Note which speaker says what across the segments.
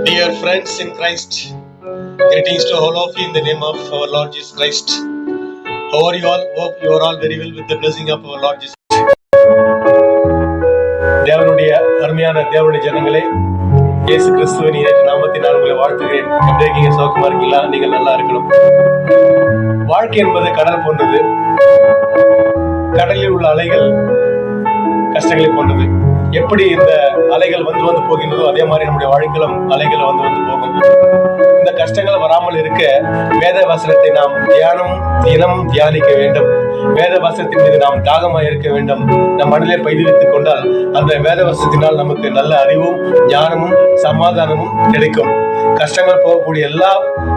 Speaker 1: Dear friends in Christ, greetings to all of you in the name of our Lord Jesus Christ. How are you all? Hope you are all very well with the blessing of our Lord Jesus. தேவனுடைய அருமையான தேவனுடைய ஜனங்களே, இயேசு கிறிஸ்துவின் இயேசு நாமத்தினால் உங்களை வாழ்த்துகிறேன். எப்படி இருக்கீங்க? சௌக்கியமா இருக்கீங்களா? நீங்கள் நல்லா இருக்கணும். வாழ்க்கை என்பது கடல் போன்றது. கடலில் உள்ள அலைகள் கஷ்டங்களை போன்றது. எப்படி இந்த அலைகள் வந்து வந்து போகின்றதோ அதே மாதிரி நம்முடைய வாழ்க்கையிலும் அலைகள் வந்து வந்து போகும். இந்த கஷ்டங்கள் வராமல் இருக்க வேத வசனத்தை நாம் தினமும் தியானிக்க வேண்டும். வேத வசனத்தின் மீது நாம் தாகமாக இருக்க வேண்டும். நம் மனதிலே பதிவித்துக் கொண்டால் அந்த வேத வசனத்தினால் நமக்கு நல்ல அறிவும் ஞானமும் சமாதானமும் கிடைக்கும். கஷ்டங்கள் போகக்கூடிய எல்லா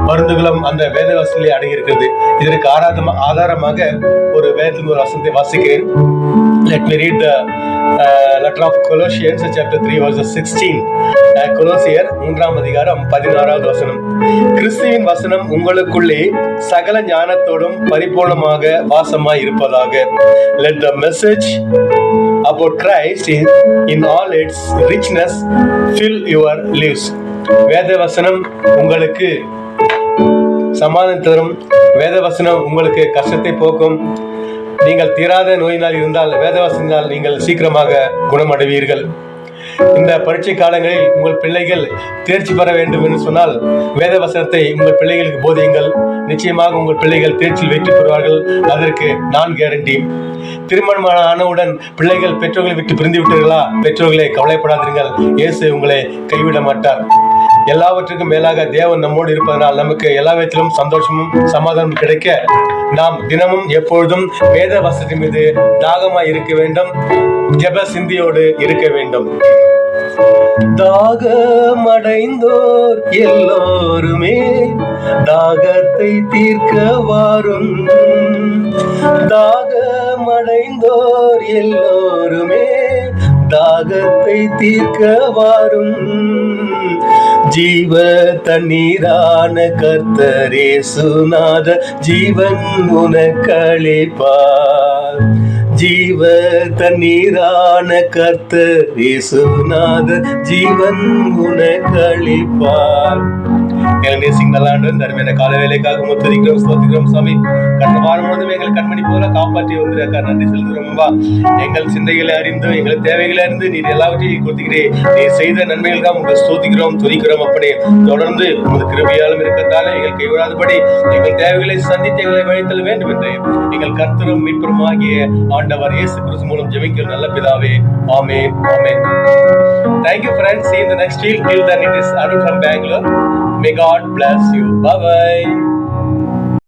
Speaker 1: மருந்துகளும் அந்த வேத வசனத்திலே அடங்கியிருக்கிறது. இதற்கு ஆதாரமாக ஒரு வேதத்தின் ஒரு வசனத்தை வாசிக்கிறேன். Let me read the letter of Colossians chapter 3 verses 16. கொலோசியர் 3ஆம் அதிகாரம் 16வது வசனம். கிறிஸ்துவின் வசனம் உங்களுக்குள்ளே சகல ஞானத்தோடும் பரிபூர்ணமாக வாசமாய் இருப்பதாக. Let the message about Christ in all its richness fill your lives. வேத வசனம் உங்களுக்கு சமாதானம் தரும். வேத வசனம் உங்களுக்கு கஷ்டத்தை போக்கும். நீங்கள் தீராத நோயினால் இருந்தால் வேதவசனால் நீங்கள் சீக்கிரமாக குணமடைவீர்கள். இந்த பரீட்சை காலங்களில் உங்கள் பிள்ளைகள் தேர்ச்சி பெற வேண்டும் என்று சொன்னால் வேதவசனத்தை உங்கள் பிள்ளைகளுக்கு போதியுங்கள். நிச்சயமாக உங்கள் பிள்ளைகள் தேர்ச்சியில் வெற்றி பெறுவார்கள். அதற்கு நான் கேரண்டி. திருமணம் ஆனவுடன் பிள்ளைகள் பெற்றோர்களை விட்டு பிரிந்து விட்டீர்களா? பெற்றோர்களை கவலைப்படாதீர்கள். இயேசு உங்களை கைவிட மாட்டார். எல்லாவற்றுக்கும் மேலாக தேவன் நம்மோடு இருப்பதனால் நமக்கு எல்லா விதத்திலும் சந்தோஷமும் சமாதானம் கிடைக்க நாம் தினமும் எப்பொழுதும் வேத வசனத்தின் மீது தாகமாய் இருக்க வேண்டும். ஜெப சிந்தியோடு இருக்க வேண்டும். தாகமடைந்தோர் எல்லோருமே தாகத்தை தீர்க்க வாரும். தாகமடைந்தோர் எல்லோருமே தாகத்தை தீர்க்க வாரும். ஜீவ தண்ணீரான கர்த்தர் இயேசுநாத ஜீவன் உனக்களிப்பார். ஜீவ தண்ணீரான கர்த்தர் இயேசுநாத ஜீவன் உனக்களிப்பார். அருமையான கால வேலைக்காக முத்தரிக்கிறோம், ஸ்தோத்திக்கிறோம் சாமி. கடந்த வாரம் முழுவதும் எங்கள் கண்மணி போல காப்பாற்றி வந்திருக்கா, நன்றி செலுத்துறோம்பா. எங்கள் சிந்தைகளை அறிந்து எங்கள் தேவைகளை அறிந்து நீர் எல்லாவற்றையும் கொடுத்துக்கிறேன். நீர் செய்த நன்மைகளுக்காக உங்களை ஸ்தோத்திக்கிறோம், துதிக்கிறோம். அப்படி தொடர்ந்து உமது கிருபையாலும் இருக்கத்தாலே எங்கள் கைவிடாதபடி எங்கள் தேவைகளை சந்தித்து எங்களை வழித்தல் வேண்டும் என்று எங்கள் கர்த்தரும் மீட்பரும் ஆகிய ஆண்டவர் இயேசு கிறிஸ்து மூலம் ஜெபிக்கிற நல்ல பிதாவே. ஆமென், ஆமென். Thank you friends. See you in the next week. Till then it is Arun from Bangalore. May God bless you. Bye bye.